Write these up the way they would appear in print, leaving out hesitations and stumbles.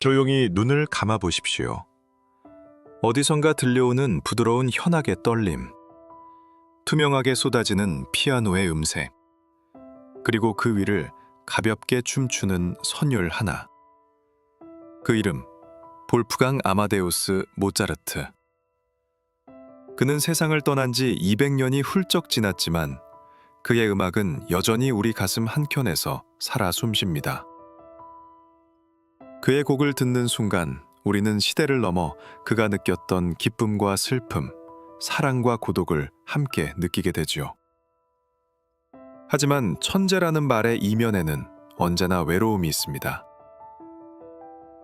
조용히 눈을 감아 보십시오. 어디선가 들려오는 부드러운 현악의 떨림, 투명하게 쏟아지는 피아노의 음색, 그리고 그 위를 가볍게 춤추는 선율 하나. 그 이름, 볼프강 아마데우스 모차르트. 그는 세상을 떠난 지 200년이 훌쩍 지났지만 그의 음악은 여전히 우리 가슴 한켠에서 살아 숨쉽니다. 그의 곡을 듣는 순간 우리는 시대를 넘어 그가 느꼈던 기쁨과 슬픔, 사랑과 고독을 함께 느끼게 되지요. 하지만 천재라는 말의 이면에는 언제나 외로움이 있습니다.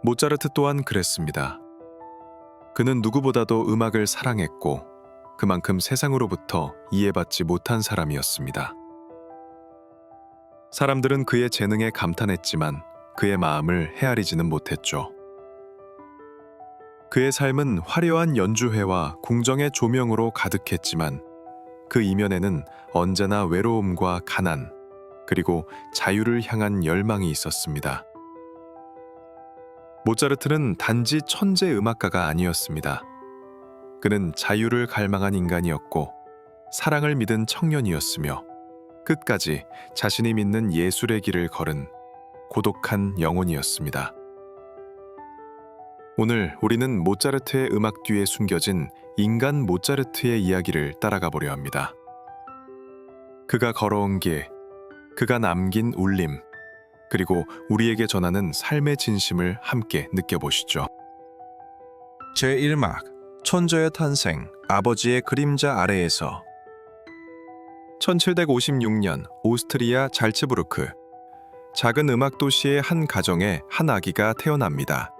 모차르트 또한 그랬습니다. 그는 누구보다도 음악을 사랑했고 그만큼 세상으로부터 이해받지 못한 사람이었습니다. 사람들은 그의 재능에 감탄했지만 그의 마음을 헤아리지는 못했죠. 그의 삶은 화려한 연주회와 궁정의 조명으로 가득했지만 그 이면에는 언제나 외로움과 가난, 그리고 자유를 향한 열망이 있었습니다. 모차르트는 단지 천재 음악가가 아니었습니다. 그는 자유를 갈망한 인간이었고 사랑을 믿은 청년이었으며 끝까지 자신이 믿는 예술의 길을 걸은 고독한 영혼이었습니다. 오늘 우리는 모차르트의 음악 뒤에 숨겨진 인간 모차르트의 이야기를 따라가 보려 합니다. 그가 걸어온 길, 그가 남긴 울림, 그리고 우리에게 전하는 삶의 진심을 함께 느껴보시죠. 제1막, 천재의 탄생, 아버지의 그림자 아래에서. 1756년 오스트리아 잘츠부르크, 작은 음악 도시의 한 가정에 한 아기가 태어납니다.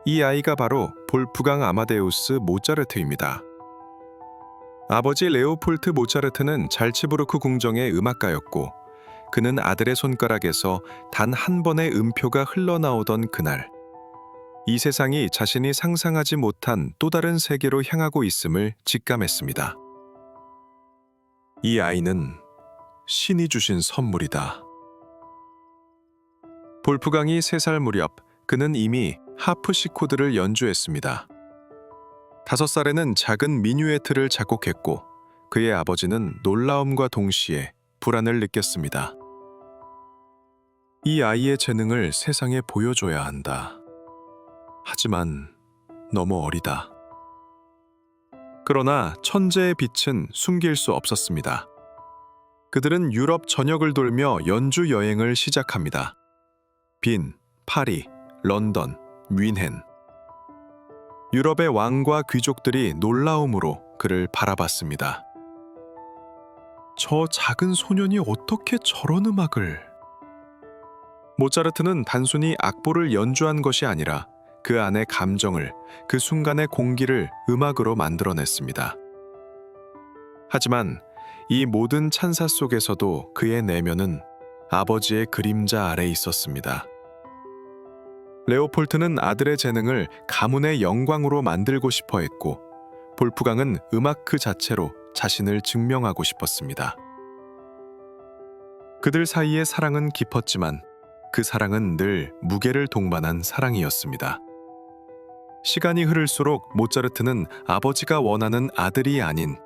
이 아이가 바로 볼프강 아마데우스 모차르트입니다. 아버지 레오폴트 모차르트는 잘츠부르크 궁정의 음악가였고 그는 아들의 손가락에서 단 한 번의 음표가 흘러나오던 그날, 이 세상이 자신이 상상하지 못한 또 다른 세계로 향하고 있음을 직감했습니다. 이 아이는 신이 주신 선물이다. 볼프강이 3살 무렵 그는 이미 하프시코드를 연주했습니다. 5살에는 작은 미뉴에트를 작곡했고 그의 아버지는 놀라움과 동시에 불안을 느꼈습니다. 이 아이의 재능을 세상에 보여줘야 한다. 하지만 너무 어리다. 그러나 천재의 빛은 숨길 수 없었습니다. 그들은 유럽 전역을 돌며 연주 여행을 시작합니다. 빈, 파리, 런던, 뮌헨. 유럽의 왕과 귀족들이 놀라움으로 그를 바라봤습니다. 저 작은 소년이 어떻게 저런 음악을... 모차르트는 단순히 악보를 연주한 것이 아니라 그 안의 감정을, 그 순간의 공기를 음악으로 만들어냈습니다. 하지만 이 모든 찬사 속에서도 그의 내면은 아버지의 그림자 아래 있었습니다. 레오폴트는 아들의 재능을 가문의 영광으로 만들고 싶어 했고 볼프강은 음악 그 자체로 자신을 증명하고 싶었습니다. 그들 사이의 사랑은 깊었지만 그 사랑은 늘 무게를 동반한 사랑이었습니다. 시간이 흐를수록 모차르트는 아버지가 원하는 아들이 아닌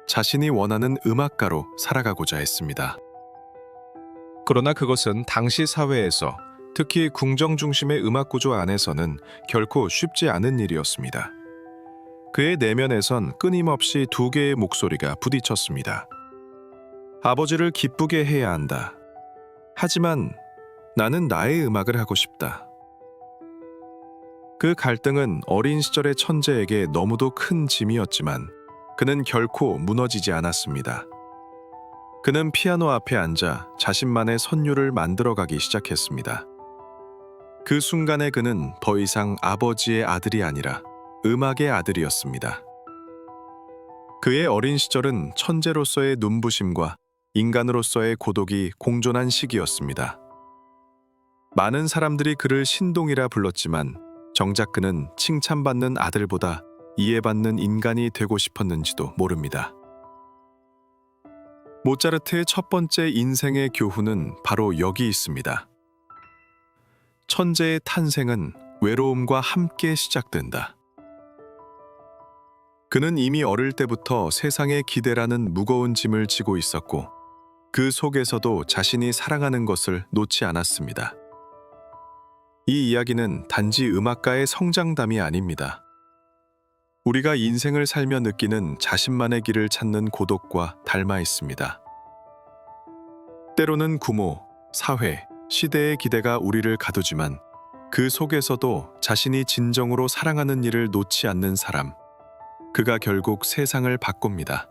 자신이 원하는 음악가로 살아가고자 했습니다. 그러나 그것은 당시 사회에서, 특히 궁정 중심의 음악 구조 안에서는 결코 쉽지 않은 일이었습니다. 그의 내면에선 끊임없이 2개의 목소리가 부딪혔습니다. 아버지를 기쁘게 해야 한다. 하지만 나는 나의 음악을 하고 싶다. 그 갈등은 어린 시절의 천재에게 너무도 큰 짐이었지만 그는 결코 무너지지 않았습니다. 그는 피아노 앞에 앉아 자신만의 선율을 만들어가기 시작했습니다. 그 순간에 그는 더 이상 아버지의 아들이 아니라 음악의 아들이었습니다. 그의 어린 시절은 천재로서의 눈부심과 인간으로서의 고독이 공존한 시기였습니다. 많은 사람들이 그를 신동이라 불렀지만 정작 그는 칭찬받는 아들보다 이해받는 인간이 되고 싶었는지도 모릅니다. 모차르트의 첫 번째 인생의 교훈은 바로 여기 있습니다. 천재의 탄생은 외로움과 함께 시작된다. 그는 이미 어릴 때부터 세상의 기대라는 무거운 짐을 지고 있었고 그 속에서도 자신이 사랑하는 것을 놓지 않았습니다. 이 이야기는 단지 음악가의 성장담이 아닙니다. 우리가 인생을 살며 느끼는 자신만의 길을 찾는 고독과 닮아 있습니다. 때로는 부모, 사회, 시대의 기대가 우리를 가두지만 그 속에서도 자신이 진정으로 사랑하는 일을 놓지 않는 사람, 그가 결국 세상을 바꿉니다.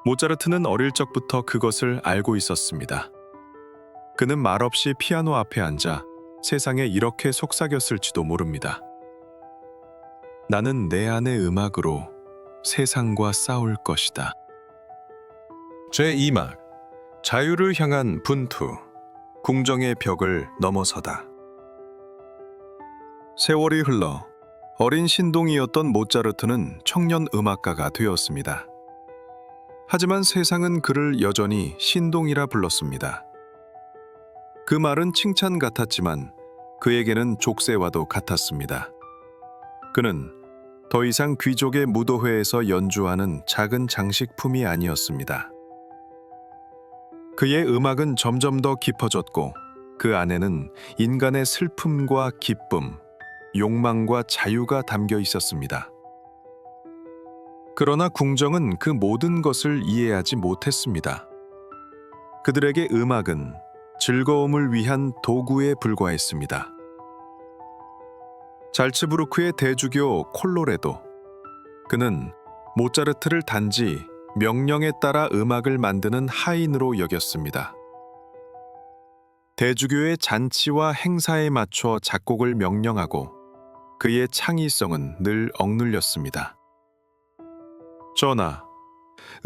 모차르트는 어릴 적부터 그것을 알고 있었습니다. 그는 말없이 피아노 앞에 앉아 세상에 이렇게 속삭였을지도 모릅니다. 나는 내 안의 음악으로 세상과 싸울 것이다. 제2막 자유를 향한 분투, 궁정의 벽을 넘어서다. 세월이 흘러 어린 신동이었던 모차르트는 청년 음악가가 되었습니다. 하지만 세상은 그를 여전히 신동이라 불렀습니다. 그 말은 칭찬 같았지만 그에게는 족쇄와도 같았습니다. 그는 더 이상 귀족의 무도회에서 연주하는 작은 장식품이 아니었습니다. 그의 음악은 점점 더 깊어졌고 그 안에는 인간의 슬픔과 기쁨, 욕망과 자유가 담겨 있었습니다. 그러나 궁정은 그 모든 것을 이해하지 못했습니다. 그들에게 음악은 즐거움을 위한 도구에 불과했습니다. 잘츠부르크의 대주교 콜로레도, 그는 모차르트를 단지 명령에 따라 음악을 만드는 하인으로 여겼습니다. 대주교의 잔치와 행사에 맞춰 작곡을 명령하고 그의 창의성은 늘 억눌렸습니다. 전하,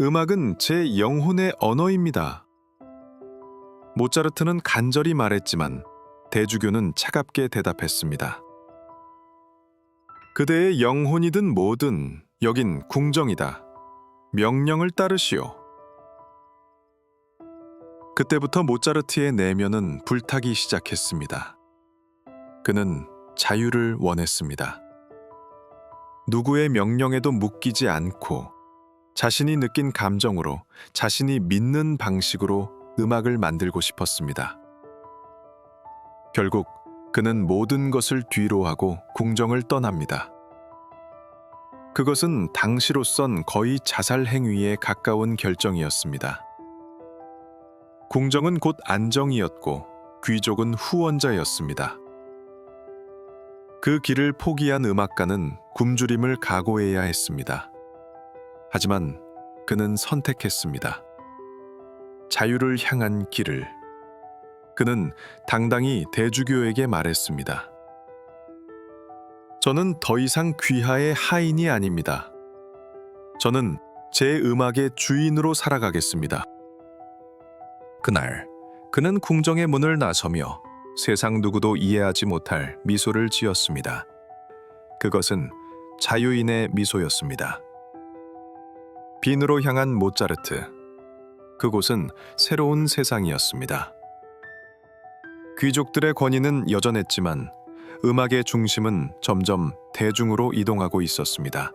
음악은 제 영혼의 언어입니다. 모차르트는 간절히 말했지만 대주교는 차갑게 대답했습니다. 그대의 영혼이든 뭐든 여긴 궁정이다. 명령을 따르시오. 그때부터 모차르트의 내면은 불타기 시작했습니다. 그는 자유를 원했습니다. 누구의 명령에도 묶이지 않고 자신이 느낀 감정으로, 자신이 믿는 방식으로 음악을 만들고 싶었습니다. 결국 그는 모든 것을 뒤로하고 궁정을 떠납니다. 그것은 당시로선 거의 자살 행위에 가까운 결정이었습니다. 궁정은 곧 안정이었고 귀족은 후원자였습니다. 그 길을 포기한 음악가는 굶주림을 각오해야 했습니다. 하지만 그는 선택했습니다. 자유를 향한 길을. 그는 당당히 대주교에게 말했습니다. 저는 더 이상 귀하의 하인이 아닙니다. 저는 제 음악의 주인으로 살아가겠습니다. 그날 그는 궁정의 문을 나서며 세상 누구도 이해하지 못할 미소를 지었습니다. 그것은 자유인의 미소였습니다. 빈으로 향한 모차르트. 그곳은 새로운 세상이었습니다. 귀족들의 권위는 여전했지만 음악의 중심은 점점 대중으로 이동하고 있었습니다.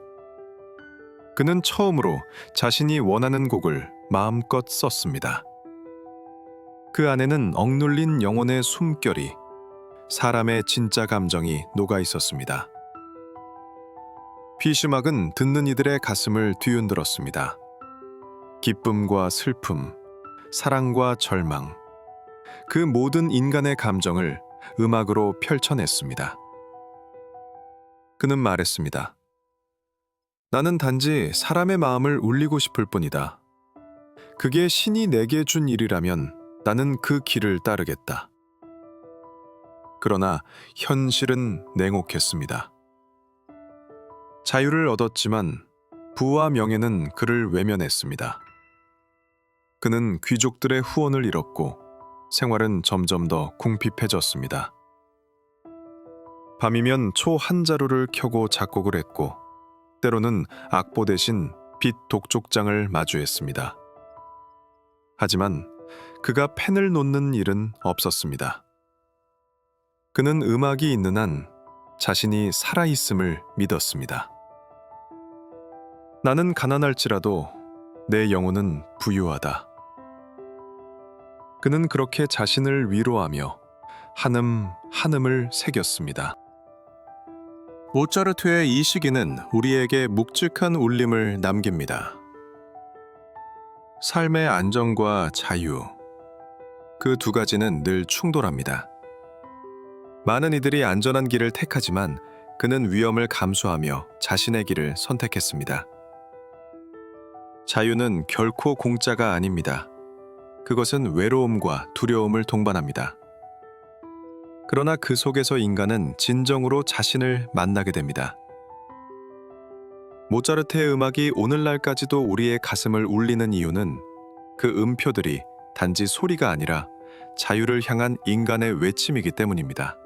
그는 처음으로 자신이 원하는 곡을 마음껏 썼습니다. 그 안에는 억눌린 영혼의 숨결이, 사람의 진짜 감정이 녹아 있었습니다. 피슈막은 듣는 이들의 가슴을 뒤흔들었습니다. 기쁨과 슬픔, 사랑과 절망, 그 모든 인간의 감정을 음악으로 펼쳐냈습니다. 그는 말했습니다. 나는 단지 사람의 마음을 울리고 싶을 뿐이다. 그게 신이 내게 준 일이라면 나는 그 길을 따르겠다. 그러나 현실은 냉혹했습니다. 자유를 얻었지만 부와 명예는 그를 외면했습니다. 그는 귀족들의 후원을 잃었고 생활은 점점 더 궁핍해졌습니다. 밤이면 초 한 자루를 켜고 작곡을 했고 때로는 악보 대신 빛 독촉장을 마주했습니다. 하지만 그가 펜을 놓는 일은 없었습니다. 그는 음악이 있는 한 자신이 살아있음을 믿었습니다. 나는 가난할지라도 내 영혼은 부유하다. 그는 그렇게 자신을 위로하며 한음 한음을 새겼습니다. 모차르트의 이 시기는 우리에게 묵직한 울림을 남깁니다. 삶의 안정과 자유, 그 두 가지는 늘 충돌합니다. 많은 이들이 안전한 길을 택하지만 그는 위험을 감수하며 자신의 길을 선택했습니다. 자유는 결코 공짜가 아닙니다. 그것은 외로움과 두려움을 동반합니다. 그러나 그 속에서 인간은 진정으로 자신을 만나게 됩니다. 모차르트의 음악이 오늘날까지도 우리의 가슴을 울리는 이유는 그 음표들이 단지 소리가 아니라 자유를 향한 인간의 외침이기 때문입니다.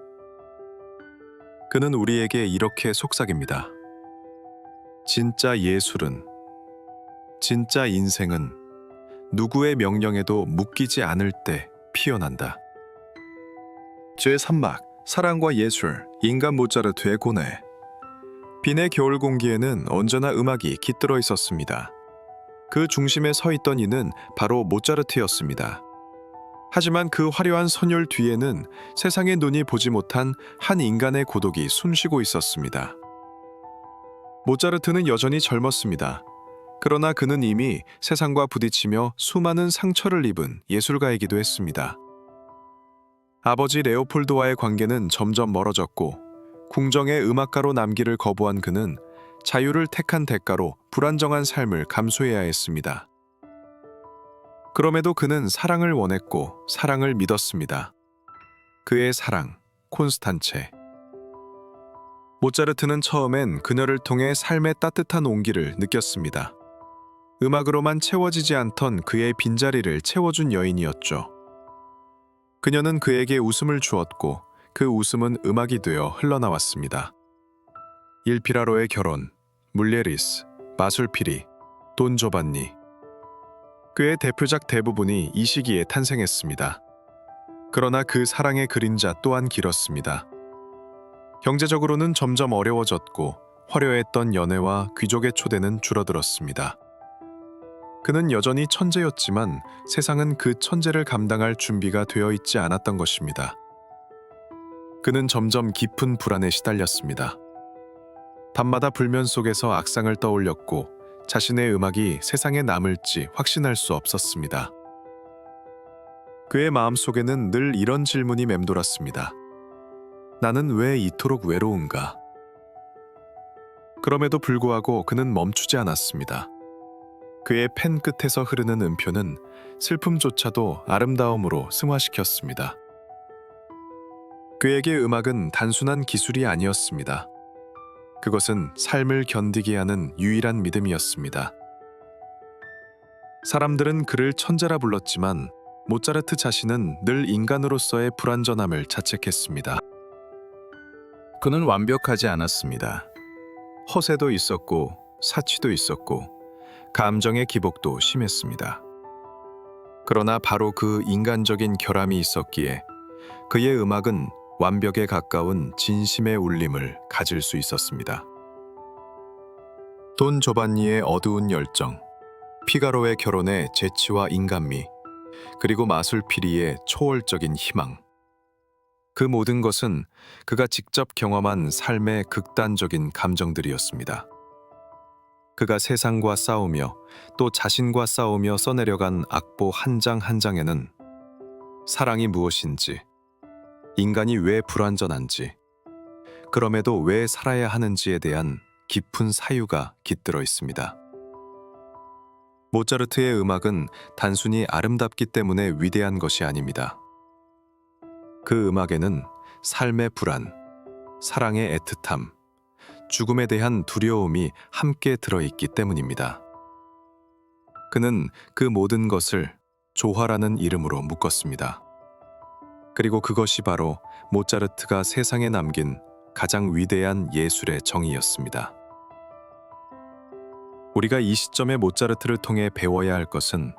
그는 우리에게 이렇게 속삭입니다. 진짜 예술은, 진짜 인생은 누구의 명령에도 묶이지 않을 때 피어난다. 제3막 사랑과 예술, 인간 모차르트의 고뇌. 빈의 겨울 공기에는 언제나 음악이 깃들어 있었습니다. 그 중심에 서 있던 이는 바로 모차르트였습니다. 하지만 그 화려한 선율 뒤에는 세상의 눈이 보지 못한 한 인간의 고독이 숨쉬고 있었습니다. 모차르트는 여전히 젊었습니다. 그러나 그는 이미 세상과 부딪히며 수많은 상처를 입은 예술가이기도 했습니다. 아버지 레오폴드와의 관계는 점점 멀어졌고 궁정의 음악가로 남기를 거부한 그는 자유를 택한 대가로 불안정한 삶을 감수해야 했습니다. 그럼에도 그는 사랑을 원했고 사랑을 믿었습니다. 그의 사랑, 콘스탄체. 모차르트는 처음엔 그녀를 통해 삶의 따뜻한 온기를 느꼈습니다. 음악으로만 채워지지 않던 그의 빈자리를 채워준 여인이었죠. 그녀는 그에게 웃음을 주었고 그 웃음은 음악이 되어 흘러나왔습니다. 일피라로의 결혼, 물레리스, 마술피리, 돈 조반니. 그의 대표작 대부분이 이 시기에 탄생했습니다. 그러나 그 사랑의 그림자 또한 길었습니다. 경제적으로는 점점 어려워졌고 화려했던 연애와 귀족의 초대는 줄어들었습니다. 그는 여전히 천재였지만 세상은 그 천재를 감당할 준비가 되어 있지 않았던 것입니다. 그는 점점 깊은 불안에 시달렸습니다. 밤마다 불면 속에서 악상을 떠올렸고 자신의 음악이 세상에 남을지 확신할 수 없었습니다. 그의 마음속에는 늘 이런 질문이 맴돌았습니다. 나는 왜 이토록 외로운가? 그럼에도 불구하고 그는 멈추지 않았습니다. 그의 펜 끝에서 흐르는 음표는 슬픔조차도 아름다움으로 승화시켰습니다. 그에게 음악은 단순한 기술이 아니었습니다. 그것은 삶을 견디게 하는 유일한 믿음이었습니다. 사람들은 그를 천재라 불렀지만 모차르트 자신은 늘 인간으로서의 불완전함을 자책했습니다. 그는 완벽하지 않았습니다. 허세도 있었고 사치도 있었고 감정의 기복도 심했습니다. 그러나 바로 그 인간적인 결함이 있었기에 그의 음악은 완벽에 가까운 진심의 울림을 가질 수 있었습니다. 돈 조반니의 어두운 열정, 피가로의 결혼의 재치와 인간미, 그리고 마술피리의 초월적인 희망. 그 모든 것은 그가 직접 경험한 삶의 극단적인 감정들이었습니다. 그가 세상과 싸우며 또 자신과 싸우며 써내려간 악보 한 장 한 장에는 사랑이 무엇인지, 인간이 왜 불완전한지, 그럼에도 왜 살아야 하는지에 대한 깊은 사유가 깃들어 있습니다. 모차르트의 음악은 단순히 아름답기 때문에 위대한 것이 아닙니다. 그 음악에는 삶의 불안, 사랑의 애틋함, 죽음에 대한 두려움이 함께 들어있기 때문입니다. 그는 그 모든 것을 조화라는 이름으로 묶었습니다. 그리고 그것이 바로 모차르트가 세상에 남긴 가장 위대한 예술의 정의였습니다. 우리가 이 시점에 모차르트를 통해 배워야 할 것은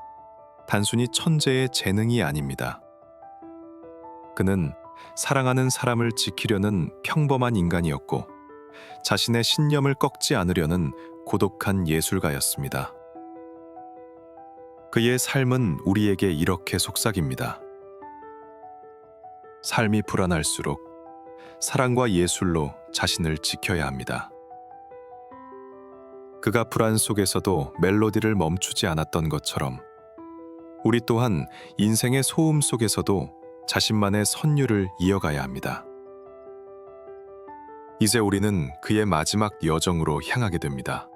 단순히 천재의 재능이 아닙니다. 그는 사랑하는 사람을 지키려는 평범한 인간이었고 자신의 신념을 꺾지 않으려는 고독한 예술가였습니다. 그의 삶은 우리에게 이렇게 속삭입니다. 삶이 불안할수록 사랑과 예술로 자신을 지켜야 합니다. 그가 불안 속에서도 멜로디를 멈추지 않았던 것처럼 우리 또한 인생의 소음 속에서도 자신만의 선율을 이어가야 합니다. 이제 우리는 그의 마지막 여정으로 향하게 됩니다.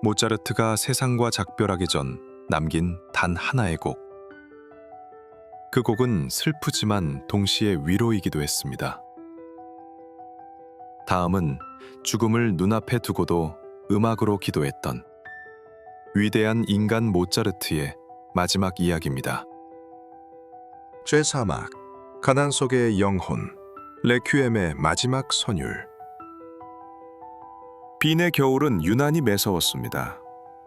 모차르트가 세상과 작별하기 전 남긴 단 하나의 곡. 그 곡은 슬프지만 동시에 위로이기도 했습니다. 다음은 죽음을 눈앞에 두고도 음악으로 기도했던 위대한 인간 모차르트의 마지막 이야기입니다. 제3악 가난 속의 영혼 레퀴엠의 마지막 선율. 빈의 겨울은 유난히 매서웠습니다.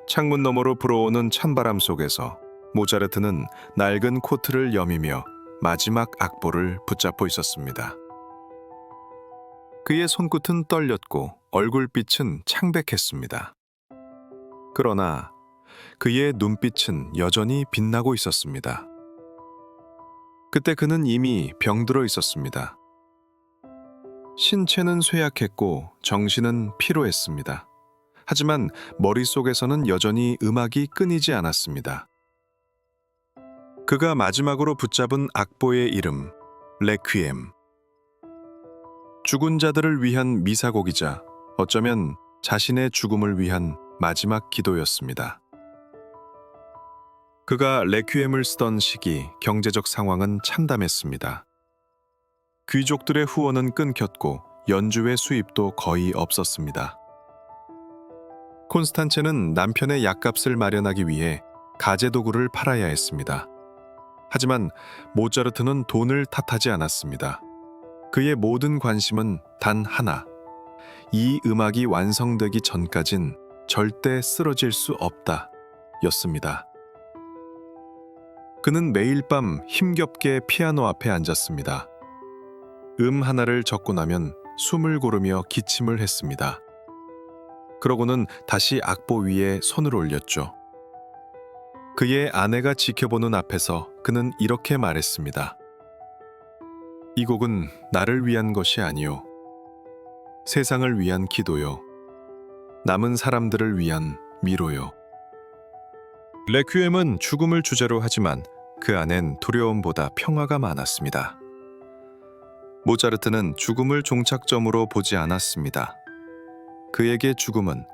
창문 너머로 불어오는 찬바람 속에서 모차르트는 낡은 코트를 여미며 마지막 악보를 붙잡고 있었습니다. 그의 손끝은 떨렸고 얼굴빛은 창백했습니다. 그러나 그의 눈빛은 여전히 빛나고 있었습니다. 그때 그는 이미 병들어 있었습니다. 신체는 쇠약했고 정신은 피로했습니다. 하지만 머릿속에서는 여전히 음악이 끊이지 않았습니다. 그가 마지막으로 붙잡은 악보의 이름, 레퀴엠. 죽은 자들을 위한 미사곡이자 어쩌면 자신의 죽음을 위한 마지막 기도였습니다. 그가 레퀴엠을 쓰던 시기 경제적 상황은 참담했습니다. 귀족들의 후원은 끊겼고 연주회 수입도 거의 없었습니다. 콘스탄체는 남편의 약값을 마련하기 위해 가재도구를 팔아야 했습니다. 하지만 모차르트는 돈을 탓하지 않았습니다. 그의 모든 관심은 단 하나, 이 음악이 완성되기 전까진 절대 쓰러질 수 없다 였습니다. 그는 매일 밤 힘겹게 피아노 앞에 앉았습니다. 하나를 적고 나면 숨을 고르며 기침을 했습니다. 그러고는 다시 악보 위에 손을 올렸죠. 그의 아내가 지켜보는 앞에서 그는 이렇게 말했습니다. 이 곡은 나를 위한 것이 아니요. 세상을 위한 기도요. 남은 사람들을 위한 위로요. 레퀴엠은 죽음을 주제로 하지만 그 안엔 두려움보다 평화가 많았습니다. 모차르트는 죽음을 종착점으로 보지 않았습니다. 그에게 죽음은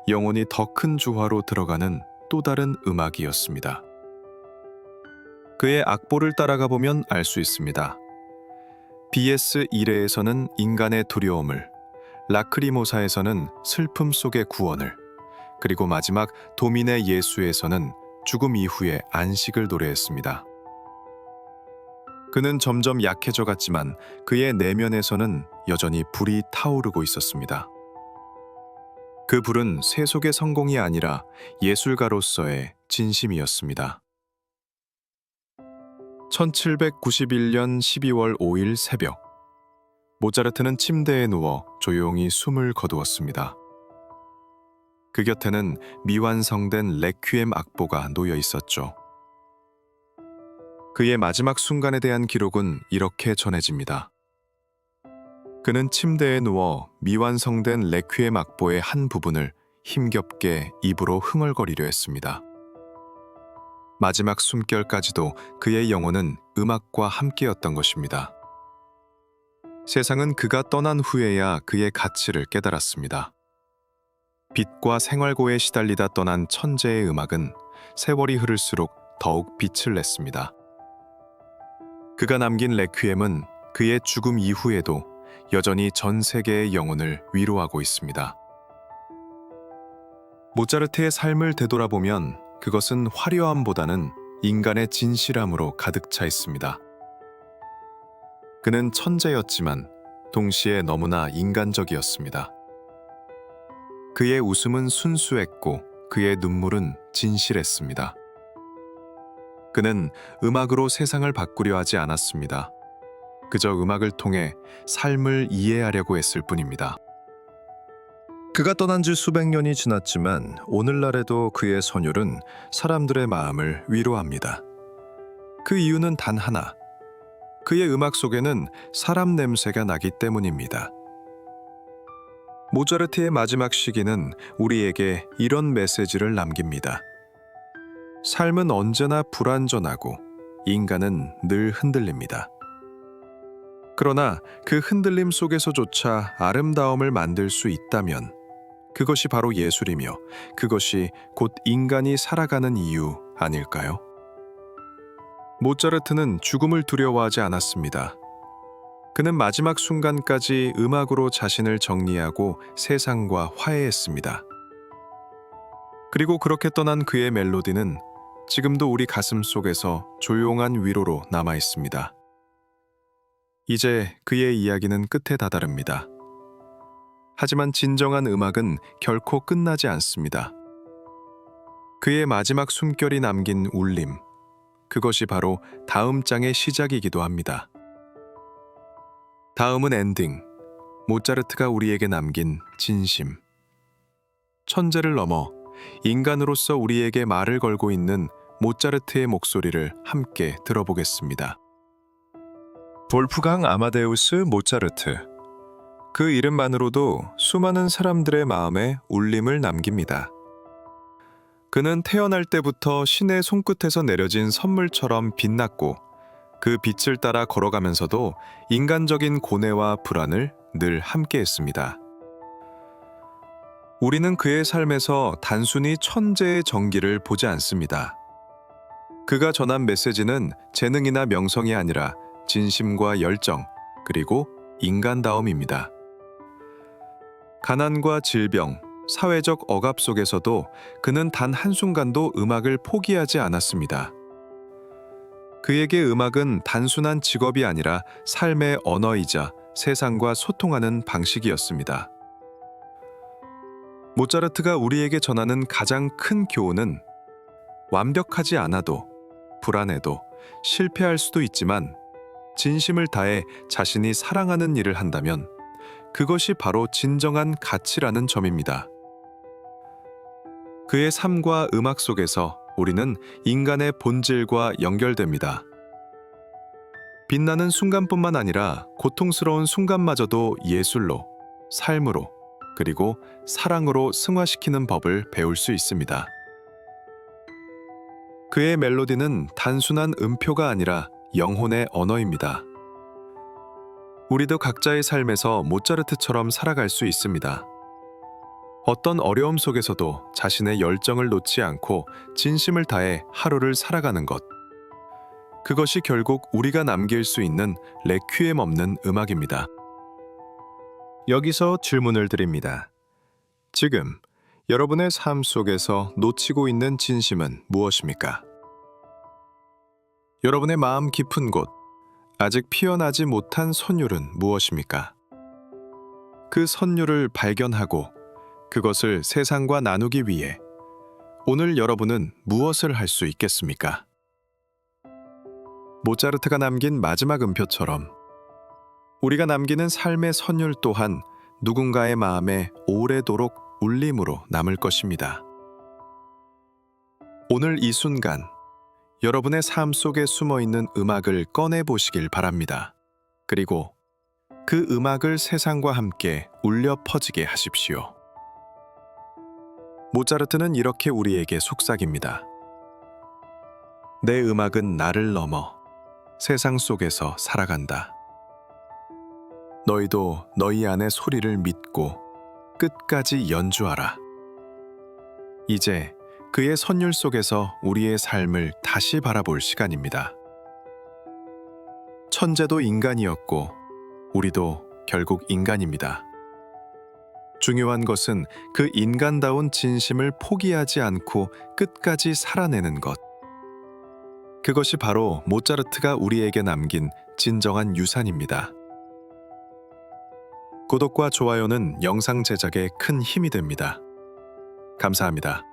영혼이 더 큰 조화로 들어가는 또 다른 음악이었습니다. 그의 악보를 따라가 보면 알 수 있습니다. BS 1회에서는 인간의 두려움을, 라크리모사에서는 슬픔 속의 구원을, 그리고 마지막 도민의 예수에서는 죽음 이후의 안식을 노래했습니다. 그는 점점 약해져 갔지만 그의 내면에서는 여전히 불이 타오르고 있었습니다. 그 불은 세속의 성공이 아니라 예술가로서의 진심이었습니다. 1791년 12월 5일 새벽, 모차르트는 침대에 누워 조용히 숨을 거두었습니다. 그 곁에는 미완성된 레퀴엠 악보가 놓여 있었죠. 그의 마지막 순간에 대한 기록은 이렇게 전해집니다. 그는 침대에 누워 미완성된 레퀴엠 악보의 한 부분을 힘겹게 입으로 흥얼거리려 했습니다. 마지막 숨결까지도 그의 영혼은 음악과 함께였던 것입니다. 세상은 그가 떠난 후에야 그의 가치를 깨달았습니다. 빛과 생활고에 시달리다 떠난 천재의 음악은 세월이 흐를수록 더욱 빛을 냈습니다. 그가 남긴 레퀴엠은 그의 죽음 이후에도 여전히 전 세계의 영혼을 위로하고 있습니다. 모차르트의 삶을 되돌아보면 그것은 화려함보다는 인간의 진실함으로 가득 차 있습니다. 그는 천재였지만 동시에 너무나 인간적이었습니다. 그의 웃음은 순수했고 그의 눈물은 진실했습니다. 그는 음악으로 세상을 바꾸려 하지 않았습니다. 그저 음악을 통해 삶을 이해하려고 했을 뿐입니다. 그가 떠난 지 수백 년이 지났지만 오늘날에도 그의 선율은 사람들의 마음을 위로합니다. 그 이유는 단 하나. 그의 음악 속에는 사람 냄새가 나기 때문입니다. 모차르트의 마지막 시기는 우리에게 이런 메시지를 남깁니다. 삶은 언제나 불완전하고 인간은 늘 흔들립니다. 그러나 그 흔들림 속에서조차 아름다움을 만들 수 있다면 그것이 바로 예술이며 그것이 곧 인간이 살아가는 이유 아닐까요? 모차르트는 죽음을 두려워하지 않았습니다. 그는 마지막 순간까지 음악으로 자신을 정리하고 세상과 화해했습니다. 그리고 그렇게 떠난 그의 멜로디는 지금도 우리 가슴 속에서 조용한 위로로 남아 있습니다. 이제 그의 이야기는 끝에 다다릅니다. 하지만 진정한 음악은 결코 끝나지 않습니다. 그의 마지막 숨결이 남긴 울림, 그것이 바로 다음 장의 시작이기도 합니다. 다음은 엔딩, 모차르트가 우리에게 남긴 진심. 천재를 넘어 인간으로서 우리에게 말을 걸고 있는 모차르트의 목소리를 함께 들어보겠습니다. 볼프강 아마데우스 모차르트. 그 이름만으로도 수많은 사람들의 마음에 울림을 남깁니다. 그는 태어날 때부터 신의 손끝에서 내려진 선물처럼 빛났고 그 빛을 따라 걸어가면서도 인간적인 고뇌와 불안을 늘 함께했습니다. 우리는 그의 삶에서 단순히 천재의 전기를 보지 않습니다. 그가 전한 메시지는 재능이나 명성이 아니라 진심과 열정, 그리고 인간다움입니다. 가난과 질병, 사회적 억압 속에서도 그는 단 한순간도 음악을 포기하지 않았습니다. 그에게 음악은 단순한 직업이 아니라 삶의 언어이자 세상과 소통하는 방식이었습니다. 모차르트가 우리에게 전하는 가장 큰 교훈은 완벽하지 않아도, 불안해도, 실패할 수도 있지만 진심을 다해 자신이 사랑하는 일을 한다면 그것이 바로 진정한 가치라는 점입니다. 그의 삶과 음악 속에서 우리는 인간의 본질과 연결됩니다. 빛나는 순간뿐만 아니라 고통스러운 순간마저도 예술로, 삶으로, 그리고 사랑으로 승화시키는 법을 배울 수 있습니다. 그의 멜로디는 단순한 음표가 아니라 영혼의 언어입니다. 우리도 각자의 삶에서 모차르트처럼 살아갈 수 있습니다. 어떤 어려움 속에서도 자신의 열정을 놓지 않고 진심을 다해 하루를 살아가는 것. 그것이 결국 우리가 남길 수 있는 레퀴엠 없는 음악입니다. 여기서 질문을 드립니다. 지금 여러분의 삶 속에서 놓치고 있는 진심은 무엇입니까? 여러분의 마음 깊은 곳, 아직 피어나지 못한 선율은 무엇입니까? 그 선율을 발견하고 그것을 세상과 나누기 위해 오늘 여러분은 무엇을 할 수 있겠습니까? 모차르트가 남긴 마지막 음표처럼 우리가 남기는 삶의 선율 또한 누군가의 마음에 오래도록 울림으로 남을 것입니다. 오늘 이 순간 여러분의 삶 속에 숨어있는 음악을 꺼내보시길 바랍니다. 그리고 그 음악을 세상과 함께 울려 퍼지게 하십시오. 모차르트는 이렇게 우리에게 속삭입니다. 내 음악은 나를 넘어 세상 속에서 살아간다. 너희도 너희 안의 소리를 믿고 끝까지 연주하라. 이제 그의 선율 속에서 우리의 삶을 다시 바라볼 시간입니다. 천재도 인간이었고 우리도 결국 인간입니다. 중요한 것은 그 인간다운 진심을 포기하지 않고 끝까지 살아내는 것. 그것이 바로 모차르트가 우리에게 남긴 진정한 유산입니다. 구독과 좋아요는 영상 제작에 큰 힘이 됩니다. 감사합니다.